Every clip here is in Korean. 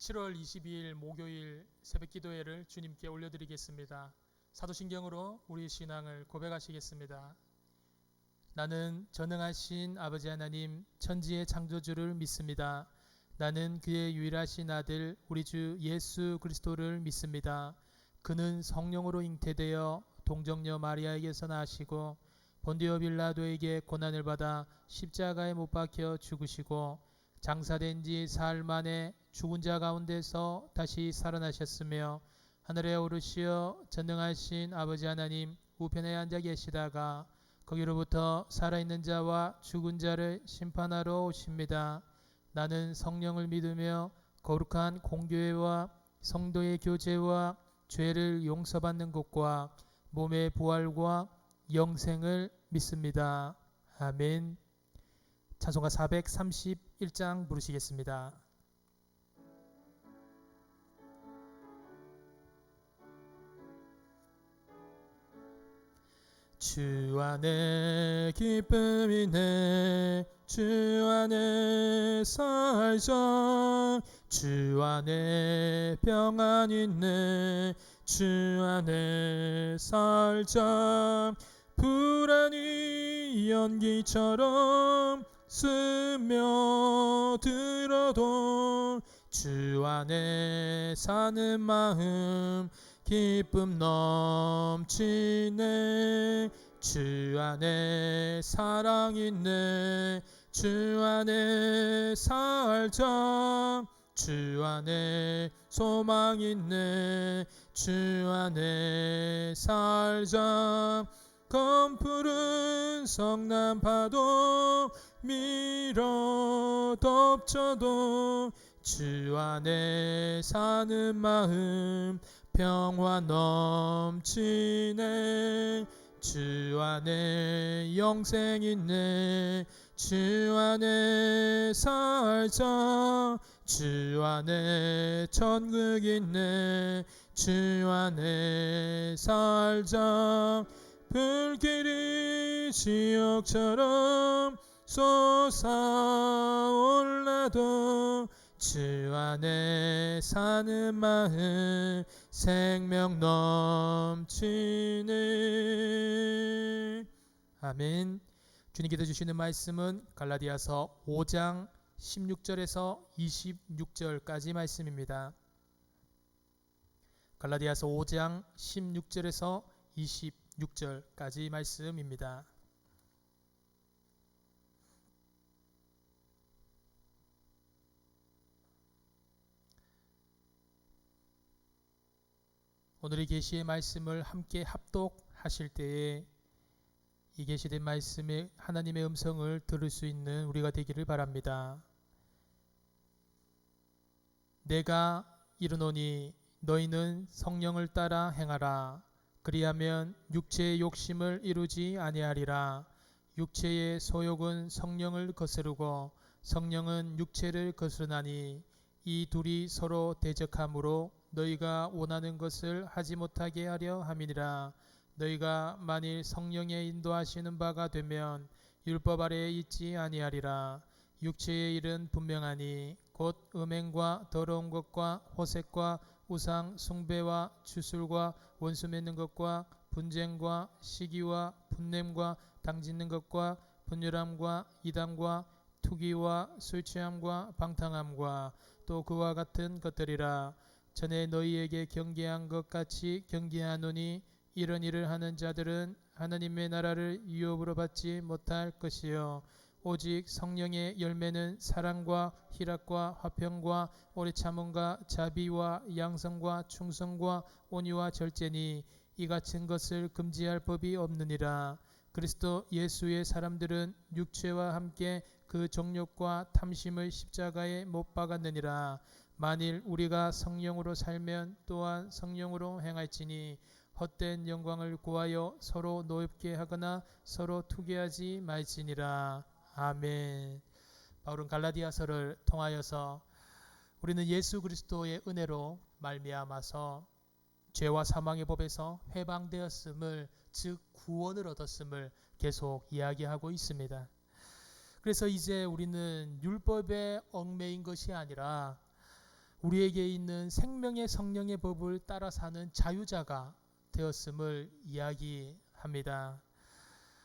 7월 22일 목요일 새벽 기도회를 주님께 올려드리겠습니다. 사도신경으로 우리 신앙을 고백하시겠습니다. 나는 전능하신 아버지 하나님 천지의 창조주를 믿습니다. 나는 그의 유일하신 아들 우리 주 예수 그리스도를 믿습니다. 그는 성령으로 잉태되어 동정녀 마리아에게서 나시고 본디오 빌라도에게 고난을 받아 십자가에 못 박혀 죽으시고 장사된 지 사흘 만에 죽은 자 가운데서 다시 살아나셨으며 하늘에 오르시어 전능하신 아버지 하나님 우편에 앉아 계시다가 거기로부터 살아있는 자와 죽은 자를 심판하러 오십니다. 나는 성령을 믿으며 거룩한 공교회와 성도의 교제와 죄를 용서받는 것과 몸의 부활과 영생을 믿습니다. 아멘. 찬송가 431장 부르시겠습니다. 주 안에 기쁨이네 주 안에 살자 주 안에 평안 있네 주 안에 살자 불안이 연기처럼 스며들어도 주 안에 사는 마음 기쁨 넘치네 주 안에 사랑 있네 주 안에 살자 주 안에 소망 있네 주 안에 살자 검푸른 성난파도 밀어 덮쳐도 주 안에 사는 마음 평화 넘치네 주 안에 영생 있네 주 안에 살자 주 안에 천국 있네 주 안에 살자 불길이 지옥처럼 솟아올라도 주 안에 사는 마음 생명 넘치네. 아멘. 주님께서 주시는 말씀은 갈라디아서 5장 16절에서 26절까지 말씀입니다. 갈라디아서 5장 16절에서 26절까지 말씀입니다. 오늘의 계시의 말씀을 함께 합독하실 때에 이 계시된 말씀에 하나님의 음성을 들을 수 있는 우리가 되기를 바랍니다. 내가 이르노니 너희는 성령을 따라 행하라. 그리하면 육체의 욕심을 이루지 아니하리라. 육체의 소욕은 성령을 거스르고 성령은 육체를 거스르나니 이 둘이 서로 대적하므로 너희가 원하는 것을 하지 못하게 하려 함이니라. 너희가 만일 성령의 인도하시는 바가 되면 율법 아래에 있지 아니하리라. 육체의 일은 분명하니 곧 음행과 더러운 것과 호색과 우상 숭배와 주술과 원수 맺는 것과 분쟁과 시기와 분냄과 당짓는 것과 분열함과 이담과 투기와 술취함과 방탕함과 또 그와 같은 것들이라. 전에 너희에게 경계한 것 같이 경계하노니 이런 일을 하는 자들은 하나님의 나라를 유업으로 받지 못할 것이요 오직 성령의 열매는 사랑과 희락과 화평과 오래 참음과 자비와 양성과 충성과 온유와 절제니 이 같은 것을 금지할 법이 없느니라. 그리스도 예수의 사람들은 육체와 함께 그 정욕과 탐심을 십자가에 못 박았느니라. 만일 우리가 성령으로 살면 또한 성령으로 행할지니 헛된 영광을 구하여 서로 노엽게 하거나 서로 투기하지 말지니라. 아멘. 바울은 갈라디아서를 통하여서 우리는 예수 그리스도의 은혜로 말미암아서 죄와 사망의 법에서 해방되었음을, 즉 구원을 얻었음을 계속 이야기하고 있습니다. 그래서 이제 우리는 율법에 얽매인 것이 아니라 우리에게 있는 생명의 성령의 법을 따라 사는 자유자가 되었음을 이야기합니다.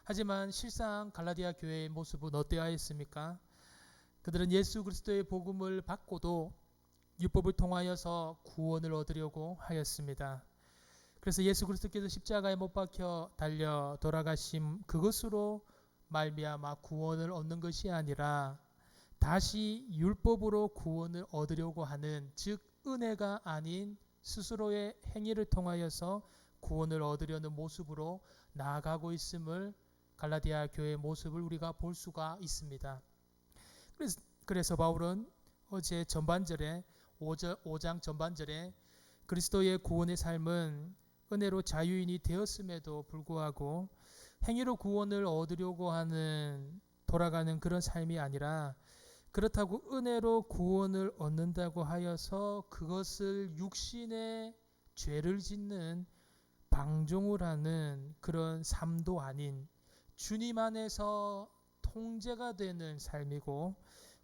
하지만 실상 갈라디아 교회의 모습은 어떠하였습니까? 그들은 예수 그리스도의 복음을 받고도 율법을 통하여서 구원을 얻으려고 하였습니다. 그래서 예수 그리스도께서 십자가에 못 박혀 달려 돌아가심 그것으로 말미암아 구원을 얻는 것이 아니라 다시 율법으로 구원을 얻으려고 하는, 즉 은혜가 아닌 스스로의 행위를 통하여서 구원을 얻으려는 모습으로 나아가고 있음을, 갈라디아 교회의 모습을 우리가 볼 수가 있습니다. 그래서 바울은 어제 전반절에 5장 전반절에 그리스도의 구원의 삶은 은혜로 자유인이 되었음에도 불구하고 행위로 구원을 얻으려고 하는 돌아가는 그런 삶이 아니라, 그렇다고 은혜로 구원을 얻는다고 하여서 그것을 육신의 죄를 짓는 방종을 하는 그런 삶도 아닌 주님 안에서 통제가 되는 삶이고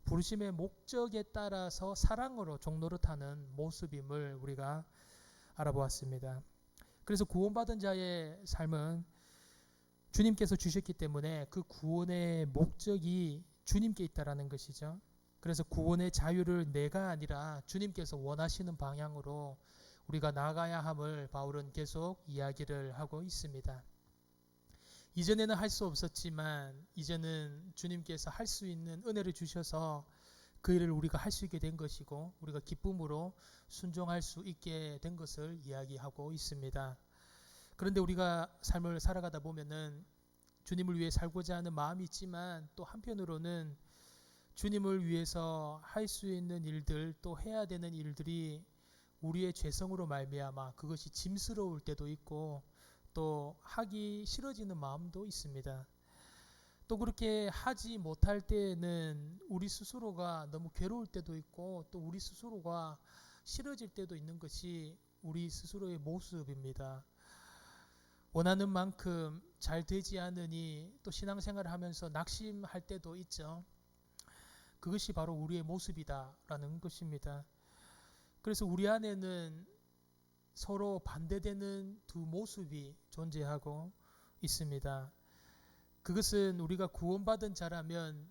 부르심의 목적에 따라서 사랑으로 종노릇하는 모습임을 우리가 알아보았습니다. 그래서 구원받은 자의 삶은 주님께서 주셨기 때문에 그 구원의 목적이 주님께 있다라는 것이죠. 그래서 구원의 자유를 내가 아니라 주님께서 원하시는 방향으로 우리가 나아가야 함을 바울은 계속 이야기를 하고 있습니다. 이전에는 할 수 없었지만 이제는 주님께서 할 수 있는 은혜를 주셔서 그 일을 우리가 할 수 있게 된 것이고 우리가 기쁨으로 순종할 수 있게 된 것을 이야기하고 있습니다. 그런데 우리가 삶을 살아가다 보면은 주님을 위해 살고자 하는 마음이 있지만 또 한편으로는 주님을 위해서 할 수 있는 일들, 또 해야 되는 일들이 우리의 죄성으로 말미암아 그것이 짐스러울 때도 있고 또 하기 싫어지는 마음도 있습니다. 또 그렇게 하지 못할 때에는 우리 스스로가 너무 괴로울 때도 있고 또 우리 스스로가 싫어질 때도 있는 것이 우리 스스로의 모습입니다. 원하는 만큼 잘 되지 않으니 또 신앙생활을 하면서 낙심할 때도 있죠. 그것이 바로 우리의 모습이다라는 것입니다. 그래서 우리 안에는 서로 반대되는 두 모습이 존재하고 있습니다. 그것은 우리가 구원받은 자라면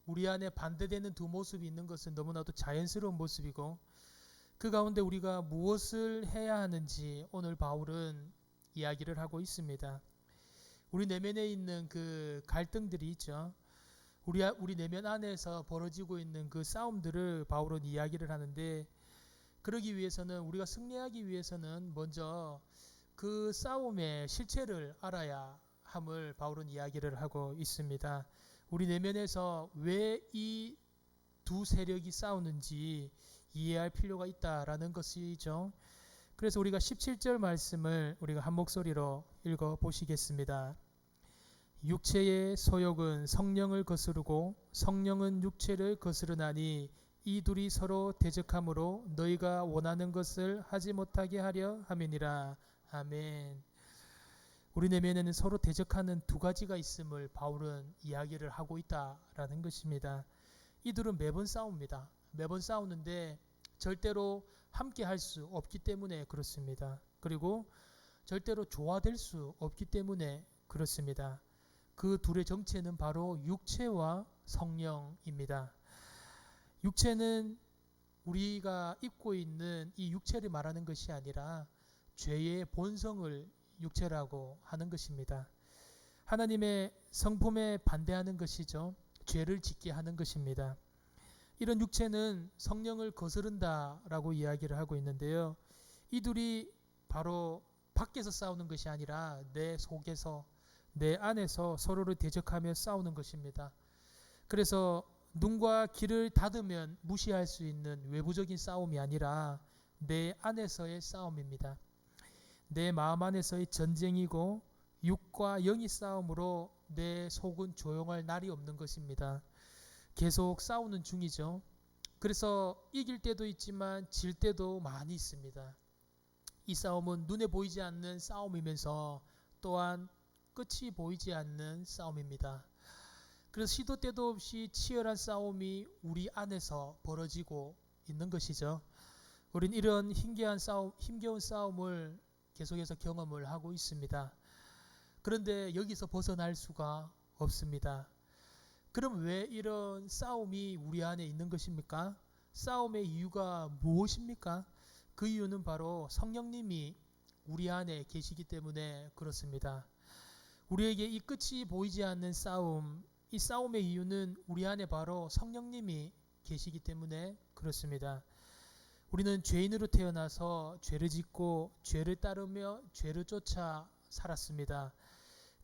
우리 안에 반대되는 두 모습이 있는 것은 너무나도 자연스러운 모습이고 그 가운데 우리가 무엇을 해야 하는지 오늘 바울은 이야기를 하고 있습니다. 우리 내면에 있는 그 갈등들이 있죠. 우리 내면 안에서 벌어지고 있는 그 싸움들을 바울은 이야기를 하는데, 그러기 위해서는, 우리가 승리하기 위해서는 먼저 그 싸움의 실체를 알아야 함을 바울은 이야기를 하고 있습니다. 우리 내면에서 왜 이 두 세력이 싸우는지 이해할 필요가 있다라는 것이죠. 그래서 우리가 17절 말씀을 우리가 한 목소리로 읽어 보시겠습니다. 육체의 소욕은 성령을 거스르고 성령은 육체를 거스르나니 이 둘이 서로 대적하므로 너희가 원하는 것을 하지 못하게 하려 함이니라. 아멘. 우리 내면에는 서로 대적하는 두 가지가 있음을 바울은 이야기를 하고 있다라는 것입니다. 이들은 매번 싸웁니다. 매번 싸우는데 절대로 함께 할 수 없기 때문에 그렇습니다. 그리고 절대로 조화될 수 없기 때문에 그렇습니다. 그 둘의 정체는 바로 육체와 성령입니다. 육체는 우리가 입고 있는 이 육체를 말하는 것이 아니라 죄의 본성을 육체라고 하는 것입니다. 하나님의 성품에 반대하는 것이죠. 죄를 짓게 하는 것입니다. 이런 육체는 성령을 거스른다라고 이야기를 하고 있는데요. 이 둘이 바로 밖에서 싸우는 것이 아니라 내 속에서, 내 안에서 서로를 대적하며 싸우는 것입니다. 그래서 눈과 귀를 닫으면 무시할 수 있는 외부적인 싸움이 아니라 내 안에서의 싸움입니다. 내 마음 안에서의 전쟁이고 육과 영의 싸움으로 내 속은 조용할 날이 없는 것입니다. 계속 싸우는 중이죠. 그래서 이길 때도 있지만 질 때도 많이 있습니다. 이 싸움은 눈에 보이지 않는 싸움이면서 또한 끝이 보이지 않는 싸움입니다. 그래서 시도 때도 없이 치열한 싸움이 우리 안에서 벌어지고 있는 것이죠. 우린 이런 힘겨운 싸움을 계속해서 경험을 하고 있습니다. 그런데 여기서 벗어날 수가 없습니다. 그럼 왜 이런 싸움이 우리 안에 있는 것입니까? 싸움의 이유가 무엇입니까? 그 이유는 바로 성령님이 우리 안에 계시기 때문에 그렇습니다. 우리에게 이 끝이 보이지 않는 싸움, 이 싸움의 이유는 우리 안에 바로 성령님이 계시기 때문에 그렇습니다. 우리는 죄인으로 태어나서 죄를 짓고 죄를 따르며 죄를 쫓아 살았습니다.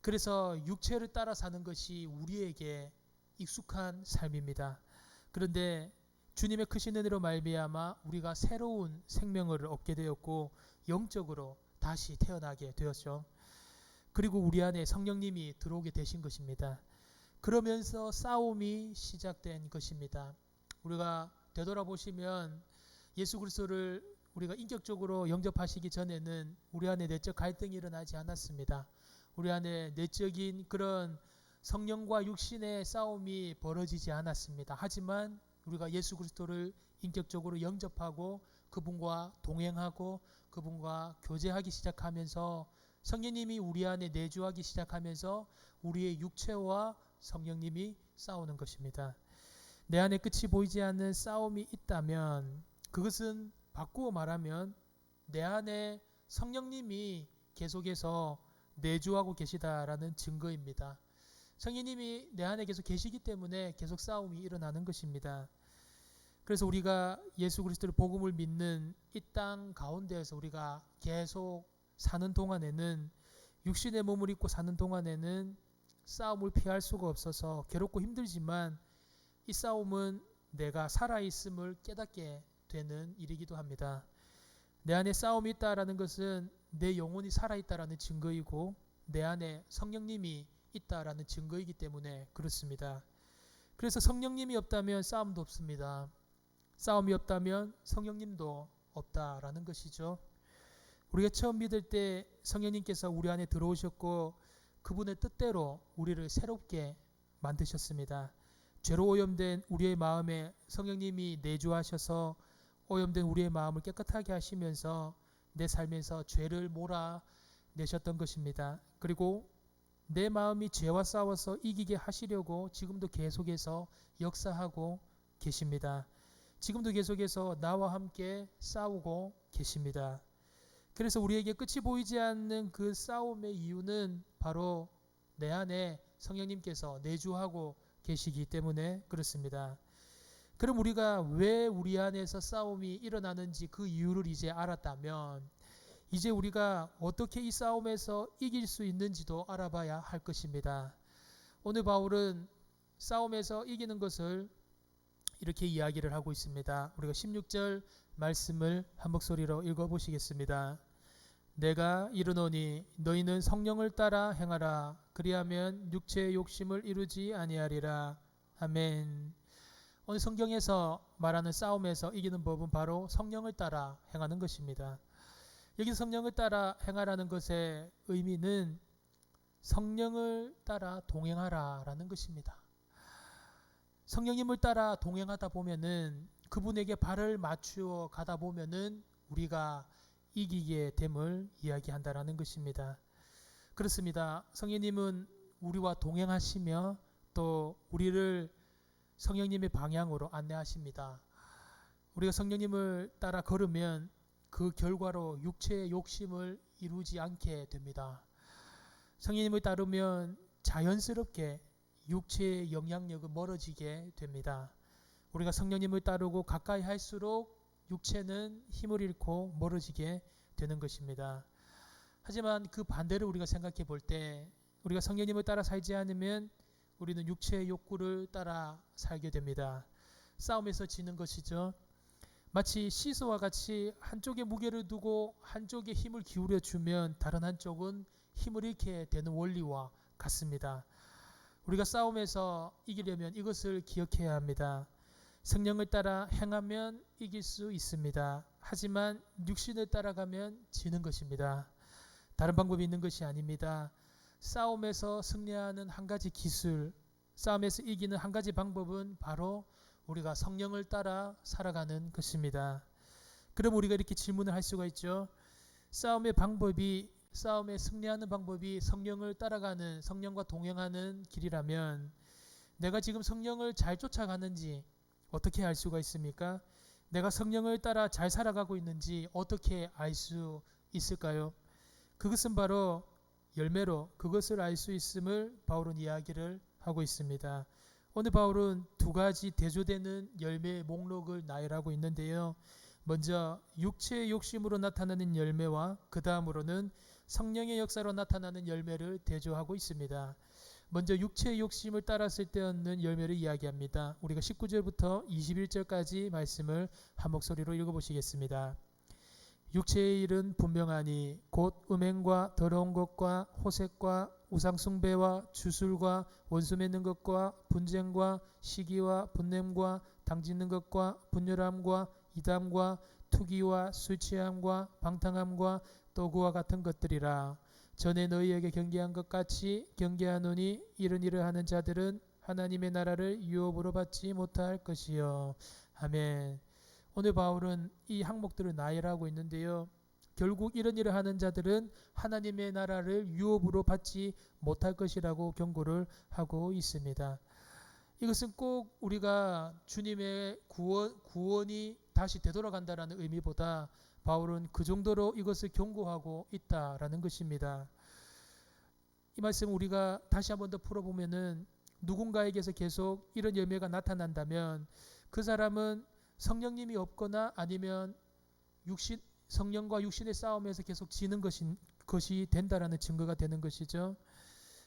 그래서 육체를 따라 사는 것이 우리에게 익숙한 삶입니다. 그런데 주님의 크신 은혜로 말미암아 우리가 새로운 생명을 얻게 되었고 영적으로 다시 태어나게 되었죠. 그리고 우리 안에 성령님이 들어오게 되신 것입니다. 그러면서 싸움이 시작된 것입니다. 우리가 되돌아보시면 예수 그리스도를 우리가 인격적으로 영접하시기 전에는 우리 안에 내적 갈등이 일어나지 않았습니다. 우리 안에 내적인 그런 성령과 육신의 싸움이 벌어지지 않았습니다. 하지만 우리가 예수 그리스도를 인격적으로 영접하고 그분과 동행하고 그분과 교제하기 시작하면서 성령님이 우리 안에 내주하기 시작하면서 우리의 육체와 성령님이 싸우는 것입니다. 내 안에 끝이 보이지 않는 싸움이 있다면 그것은 바꾸어 말하면 내 안에 성령님이 계속해서 내주하고 계시다라는 증거입니다. 성령님이 내 안에 계속 계시기 때문에 계속 싸움이 일어나는 것입니다. 그래서 우리가 예수 그리스도의 복음을 믿는 이 땅 가운데에서 우리가 계속 사는 동안에는 육신의 몸을 입고 사는 동안에는 싸움을 피할 수가 없어서 괴롭고 힘들지만 이 싸움은 내가 살아있음을 깨닫게 되는 일이기도 합니다. 내 안에 싸움이 있다라는 것은 내 영혼이 살아있다라는 증거이고 내 안에 성령님이 있다라는 증거이기 때문에 그렇습니다. 그래서 성령님이 없다면 싸움도 없습니다. 싸움이 없다면 성령님도 없다라는 것이죠. 우리가 처음 믿을 때 성령님께서 우리 안에 들어오셨고 그분의 뜻대로 우리를 새롭게 만드셨습니다. 죄로 오염된 우리의 마음에 성령님이 내주하셔서 오염된 우리의 마음을 깨끗하게 하시면서 내 삶에서 죄를 몰아내셨던 것입니다. 그리고 내 마음이 죄와 싸워서 이기게 하시려고 지금도 계속해서 역사하고 계십니다. 지금도 계속해서 나와 함께 싸우고 계십니다. 그래서 우리에게 끝이 보이지 않는 그 싸움의 이유는 바로 내 안에 성령님께서 내주하고 계시기 때문에 그렇습니다. 그럼 우리가 왜 우리 안에서 싸움이 일어나는지 그 이유를 이제 알았다면 이제 우리가 어떻게 이 싸움에서 이길 수 있는지도 알아봐야 할 것입니다. 오늘 바울은 싸움에서 이기는 것을 이렇게 이야기를 하고 있습니다. 우리가 16절 말씀을 한 목소리로 읽어보시겠습니다. 내가 이르노니 너희는 성령을 따라 행하라. 그리하면 육체의 욕심을 이루지 아니하리라. 아멘. 오늘 성경에서 말하는 싸움에서 이기는 법은 바로 성령을 따라 행하는 것입니다. 여기 성령을 따라 행하라는 것의 의미는 성령을 따라 동행하라 라는 것입니다. 성령님을 따라 동행하다 보면은 그분에게 발을 맞추어 가다 보면은 우리가 이기게 됨을 이야기한다라는 것입니다. 그렇습니다. 성령님은 우리와 동행하시며 또 우리를 성령님의 방향으로 안내하십니다. 우리가 성령님을 따라 걸으면 그 결과로 육체의 욕심을 이루지 않게 됩니다. 성령님을 따르면 자연스럽게 육체의 영향력은 멀어지게 됩니다. 우리가 성령님을 따르고 가까이 할수록 육체는 힘을 잃고 멀어지게 되는 것입니다. 하지만 그 반대를 우리가 생각해 볼 때 우리가 성령님을 따라 살지 않으면 우리는 육체의 욕구를 따라 살게 됩니다. 싸움에서 지는 것이죠. 마치 시소와 같이 한쪽에 무게를 두고 한쪽에 힘을 기울여 주면 다른 한쪽은 힘을 잃게 되는 원리와 같습니다. 우리가 싸움에서 이기려면 이것을 기억해야 합니다. 성령을 따라 행하면 이길 수 있습니다. 하지만 육신을 따라가면 지는 것입니다. 다른 방법이 있는 것이 아닙니다. 싸움에서 승리하는 한 가지 기술, 싸움에서 이기는 한 가지 방법은 바로 우리가 성령을 따라 살아가는 것입니다. 그럼 우리가 이렇게 질문을 할 수가 있죠. 싸움에 승리하는 방법이 성령을 따라가는, 성령과 동행하는 길이라면 내가 지금 성령을 잘 쫓아가는지 어떻게 알 수가 있습니까? 내가 성령을 따라 잘 살아가고 있는지 어떻게 알 수 있을까요? 그것은 바로 열매로 그것을 알 수 있음을 바울은 이야기를 하고 있습니다. 오늘 바울은 두 가지 대조되는 열매의 목록을 나열하고 있는데요. 먼저 육체의 욕심으로 나타나는 열매와 그 다음으로는 성령의 역사로 나타나는 열매를 대조하고 있습니다. 먼저 육체의 욕심을 따랐을 때 얻는 열매를 이야기합니다. 우리가 19절부터 21절까지 말씀을 한 목소리로 읽어보시겠습니다. 육체의 일은 분명하니 곧 음행과 더러운 것과 호색과 우상숭배와 주술과 원수 맺는 것과 분쟁과 시기와 분냄과 당짓는 것과 분열함과 이담과 투기와 술취함과 방탕함과 또 그와 같은 것들이라. 전에 너희에게 경계한 것 같이 경계하노니 이런 일을 하는 자들은 하나님의 나라를 유업으로 받지 못할 것이요. 아멘. 오늘 바울은 이 항목들을 나열하고 있는데요. 결국 이런 일을 하는 자들은 하나님의 나라를 유업으로 받지 못할 것이라고 경고를 하고 있습니다. 이것은 꼭 우리가 주님의 구원이 다시 되돌아간다라는 의미보다 바울은 그 정도로 이것을 경고하고 있다라는 것입니다. 이 말씀 우리가 다시 한번 더 풀어보면은 누군가에게서 계속 이런 열매가 나타난다면 그 사람은 성령님이 없거나 아니면 성령과 육신의 싸움에서 계속 지는 것이 된다라는 증거가 되는 것이죠.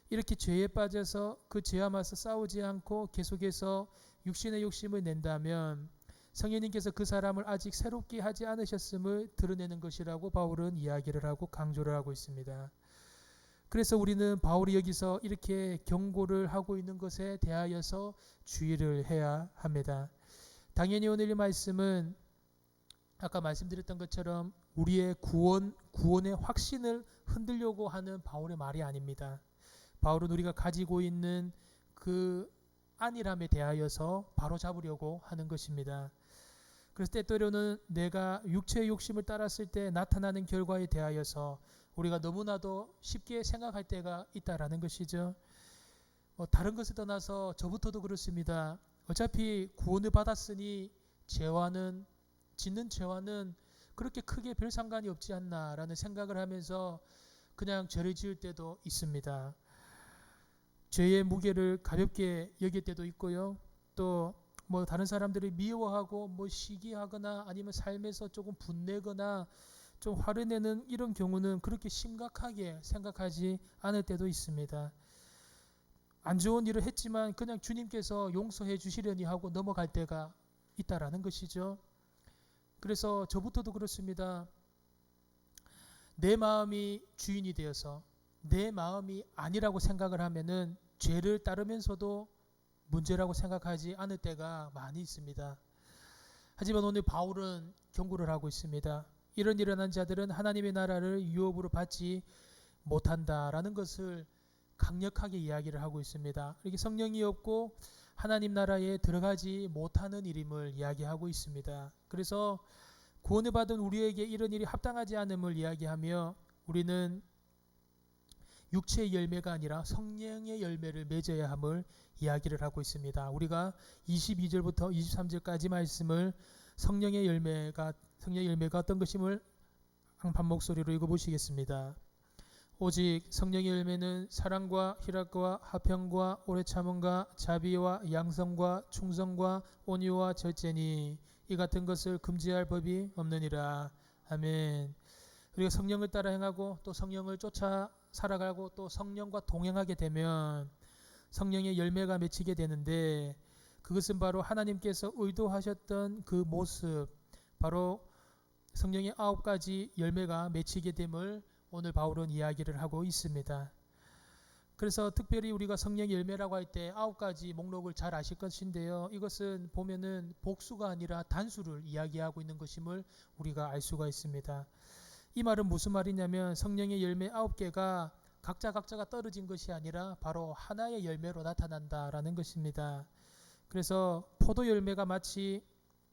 이렇게 죄에 빠져서 그 죄와 맞서 싸우지 않고 계속해서 육신의 욕심을 낸다면 성령님께서 그 사람을 아직 새롭게 하지 않으셨음을 드러내는 것이라고 바울은 이야기를 하고 강조를 하고 있습니다. 그래서 우리는 바울이 여기서 이렇게 경고를 하고 있는 것에 대하여서 주의를 해야 합니다. 당연히 오늘 이 말씀은 아까 말씀드렸던 것처럼 우리의 구원의 확신을 흔들려고 하는 바울의 말이 아닙니다. 바울은 우리가 가지고 있는 그 안일함에 대하여서 바로잡으려고 하는 것입니다. 그래서 때때로는 내가 육체의 욕심을 따랐을 때 나타나는 결과에 대하여서 우리가 너무나도 쉽게 생각할 때가 있다라는 것이죠. 다른 것을 떠나서 저부터도 그렇습니다. 어차피 구원을 받았으니 짓는 죄와는 그렇게 크게 별 상관이 없지 않나라는 생각을 하면서 그냥 죄를 지을 때도 있습니다. 죄의 무게를 가볍게 여길 때도 있고요. 또 다른 사람들이 미워하고 시기하거나 아니면 삶에서 조금 분내거나 좀 화를 내는 이런 경우는 그렇게 심각하게 생각하지 않을 때도 있습니다. 안 좋은 일을 했지만 그냥 주님께서 용서해 주시려니 하고 넘어갈 때가 있다라는 것이죠. 그래서 저부터도 그렇습니다. 내 마음이 주인이 되어서 내 마음이 아니라고 생각을 하면은 죄를 따르면서도 문제라고 생각하지 않을 때가 많이 있습니다. 하지만 오늘 바울은 경고를 하고 있습니다. 이런 일어난 자들은 하나님의 나라를 유업으로 받지 못한다라는 것을 강력하게 이야기를 하고 있습니다. 이렇게 성령이 없고 하나님 나라에 들어가지 못하는 일임을 이야기하고 있습니다. 그래서 구원을 받은 우리에게 이런 일이 합당하지 않음을 이야기하며 우리는 육체의 열매가 아니라 성령의 열매를 맺어야 함을 이야기를 하고 있습니다. 우리가 22절부터 23절까지 말씀을 성령의 열매가 어떤 것임을 한 목소리로 읽어보시겠습니다. 오직 성령의 열매는 사랑과 희락과 화평과 오래 참음과 자비와 양성과 충성과 온유와 절제니 이 같은 것을 금지할 법이 없느니라. 아멘. 우리가 성령을 따라 행하고 또 성령을 쫓아 살아가고 또 성령과 동행하게 되면 성령의 열매가 맺히게 되는데 그것은 바로 하나님께서 의도하셨던 그 모습, 바로 성령의 9가지 열매가 맺히게 됨을 오늘 바울은 이야기를 하고 있습니다. 그래서 특별히 우리가 성령의 열매라고 할 때 9가지 목록을 잘 아실 것인데요. 이것은 보면은 복수가 아니라 단수를 이야기하고 있는 것임을 우리가 알 수가 있습니다. 이 말은 무슨 말이냐면 성령의 열매 9개가 각자가 떨어진 것이 아니라 바로 하나의 열매로 나타난다라는 것입니다. 그래서 포도 열매가 마치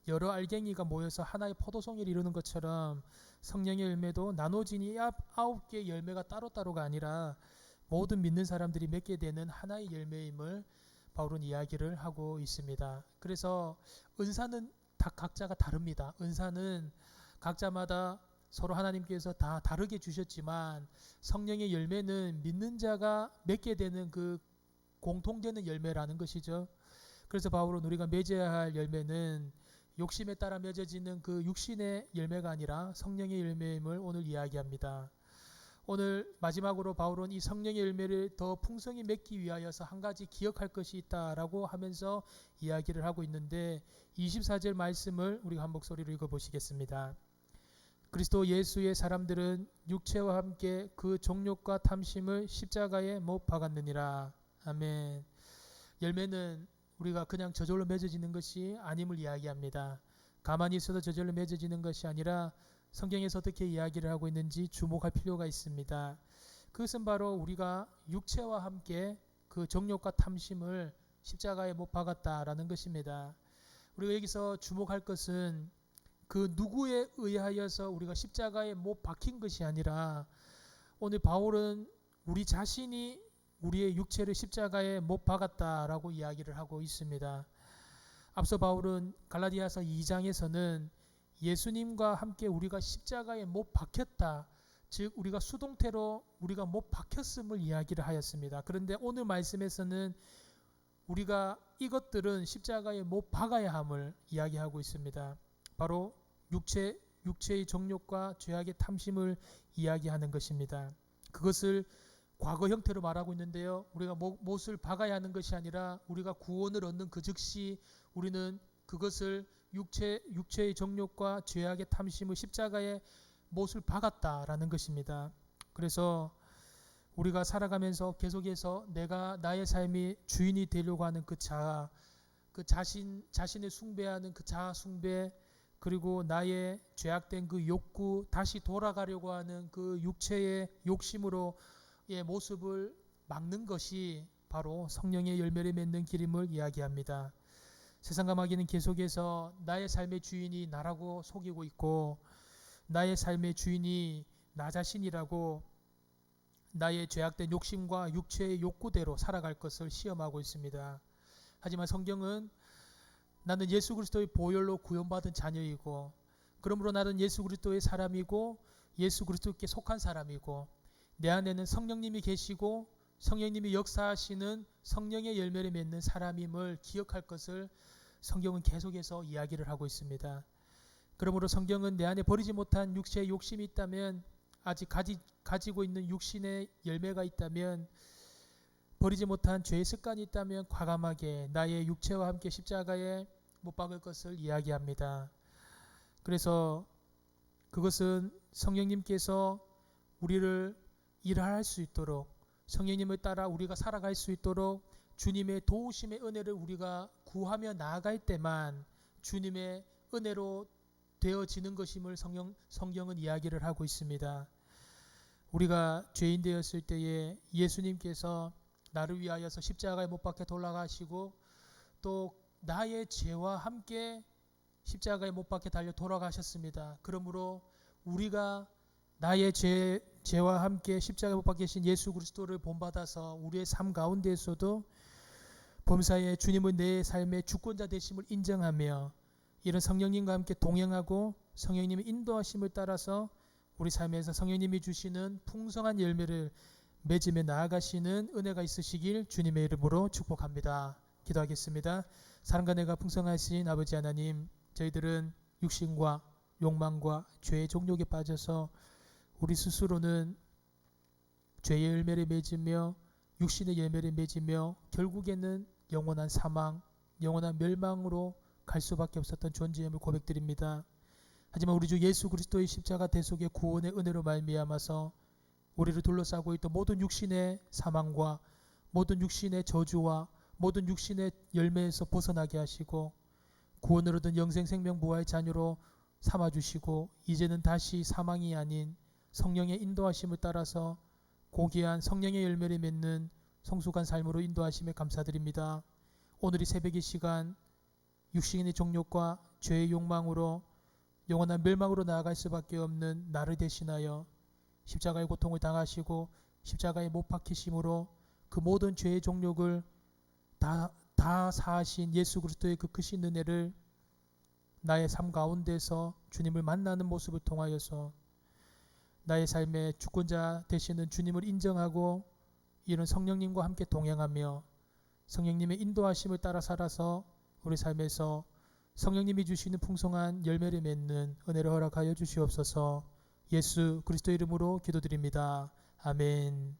여러 알갱이가 모여서 하나의 포도송이를 이루는 것처럼 성령의 열매도 나눠진 이 9개의 열매가 따로따로가 아니라 모든 믿는 사람들이 맺게 되는 하나의 열매임을 바울은 이야기를 하고 있습니다. 그래서 은사는 다 각자가 다릅니다. 은사는 각자마다 서로 하나님께서 다 다르게 주셨지만 성령의 열매는 믿는 자가 맺게 되는 그 공통되는 열매라는 것이죠. 그래서 바울은 우리가 맺어야 할 열매는 욕심에 따라 맺어지는 그 육신의 열매가 아니라 성령의 열매임을 오늘 이야기합니다. 오늘 마지막으로 바울은 이 성령의 열매를 더 풍성히 맺기 위하여서 한 가지 기억할 것이 있다라고 하면서 이야기를 하고 있는데 24절 말씀을 우리가 한 목소리로 읽어보시겠습니다. 그리스도 예수의 사람들은 육체와 함께 그 정욕과 탐심을 십자가에 못 박았느니라. 아멘. 열매는 우리가 그냥 저절로 맺어지는 것이 아님을 이야기합니다. 가만히 있어도 저절로 맺어지는 것이 아니라 성경에서 어떻게 이야기를 하고 있는지 주목할 필요가 있습니다. 그것은 바로 우리가 육체와 함께 그 정욕과 탐심을 십자가에 못 박았다라는 것입니다. 우리가 여기서 주목할 것은 그 누구에 의하여서 우리가 십자가에 못 박힌 것이 아니라 오늘 바울은 우리 자신이 우리의 육체를 십자가에 못 박았다라고 이야기를 하고 있습니다. 앞서 바울은 갈라디아서 2장에서는 예수님과 함께 우리가 십자가에 못 박혔다, 즉 우리가 수동태로 우리가 못 박혔음을 이야기를 하였습니다. 그런데 오늘 말씀에서는 우리가 이것들은 십자가에 못 박아야 함을 이야기하고 있습니다. 바로 육체의 정욕과 죄악의 탐심을 이야기하는 것입니다. 그것을 과거 형태로 말하고 있는데요. 우리가 못을 박아야 하는 것이 아니라 우리가 구원을 얻는 그 즉시 우리는 그것을 육체의 정욕과 죄악의 탐심을 십자가에 못을 박았다라는 것입니다. 그래서 우리가 살아가면서 계속해서 내가 나의 삶이 주인이 되려고 하는 그 자아, 그 자신을 숭배하는 그 자아 숭배, 그리고 나의 죄악된 그 욕구, 다시 돌아가려고 하는 그 육체의 욕심으로의 모습을 막는 것이 바로 성령의 열매를 맺는 길임을 이야기합니다. 세상과 마귀는 계속해서 나의 삶의 주인이 나라고 속이고 있고 나의 삶의 주인이 나 자신이라고 나의 죄악된 욕심과 육체의 욕구대로 살아갈 것을 시험하고 있습니다. 하지만 성경은 나는 예수 그리스도의 보혈로 구원받은 자녀이고 그러므로 나는 예수 그리스도의 사람이고 예수 그리스도께 속한 사람이고 내 안에는 성령님이 계시고 성령님이 역사하시는 성령의 열매를 맺는 사람임을 기억할 것을 성경은 계속해서 이야기를 하고 있습니다. 그러므로 성경은 내 안에 버리지 못한 육체의 욕심이 있다면 아직 가지고 있는 육신의 열매가 있다면 버리지 못한 죄의 습관이 있다면 과감하게 나의 육체와 함께 십자가에 못 박을 것을 이야기합니다. 그래서 그것은 성령님께서 우리를 일할 수 있도록 성령님을 따라 우리가 살아갈 수 있도록 주님의 도우심의 은혜를 우리가 구하며 나아갈 때만 주님의 은혜로 되어지는 것임을 성경은 이야기를 하고 있습니다. 우리가 죄인 되었을 때에 예수님께서 나를 위하여서 십자가에 못 박혀 돌아가시고 또 나의 죄와 함께 십자가에 못 박혀 달려 돌아가셨습니다. 그러므로 우리가 나의 죄와 함께 십자가에 못 박히신 예수 그리스도를 본받아서 우리의 삶 가운데에서도 범사에 주님은 내 삶의 주권자 되심을 인정하며 이런 성령님과 함께 동행하고 성령님의 인도하심을 따라서 우리 삶에서 성령님이 주시는 풍성한 열매를 맺으며 나아가시는 은혜가 있으시길 주님의 이름으로 축복합니다. 기도하겠습니다. 사랑과 은혜가 풍성하신 아버지 하나님, 저희들은 육신과 욕망과 죄의 종욕에 빠져서 우리 스스로는 죄의 열매를 맺으며 육신의 열매를 맺으며 결국에는 영원한 사망, 영원한 멸망으로 갈 수밖에 없었던 존재임을 고백드립니다. 하지만 우리 주 예수 그리스도의 십자가 대속의 구원의 은혜로 말미암아서 우리를 둘러싸고 있던 모든 육신의 사망과 모든 육신의 저주와 모든 육신의 열매에서 벗어나게 하시고 구원을 얻은 영생 생명 부활의 자녀로 삼아주시고 이제는 다시 사망이 아닌 성령의 인도하심을 따라서 고귀한 성령의 열매를 맺는 성숙한 삶으로 인도하심에 감사드립니다. 오늘 이 새벽의 시간 육신의 정욕과 죄의 욕망으로 영원한 멸망으로 나아갈 수밖에 없는 나를 대신하여 십자가의 고통을 당하시고 십자가에 못 박히심으로 그 모든 죄의 종력을 다 사하신 예수 그리스도의 그 크신 은혜를 나의 삶 가운데서 주님을 만나는 모습을 통하여서 나의 삶의 주권자 되시는 주님을 인정하고 이런 성령님과 함께 동행하며 성령님의 인도하심을 따라 살아서 우리 삶에서 성령님이 주시는 풍성한 열매를 맺는 은혜를 허락하여 주시옵소서. 예수 그리스도 이름으로 기도드립니다. 아멘.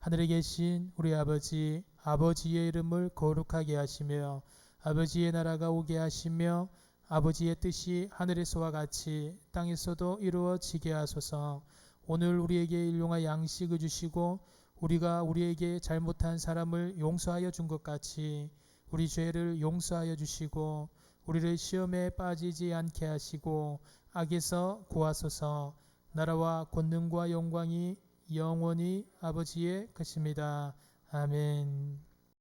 하늘에 계신 우리 아버지, 아버지의 이름을 거룩하게 하시며 아버지의 나라가 오게 하시며 아버지의 뜻이 하늘에서와 같이 땅에서도 이루어지게 하소서. 오늘 우리에게 일용할 양식을 주시고 우리가 우리에게 잘못한 사람을 용서하여 준 것 같이 우리 죄를 용서하여 주시고 우리를 시험에 빠지지 않게 하시고 악에서 구하소서. 나라와 권능과 영광이 영원히 아버지의 것입니다. 아멘.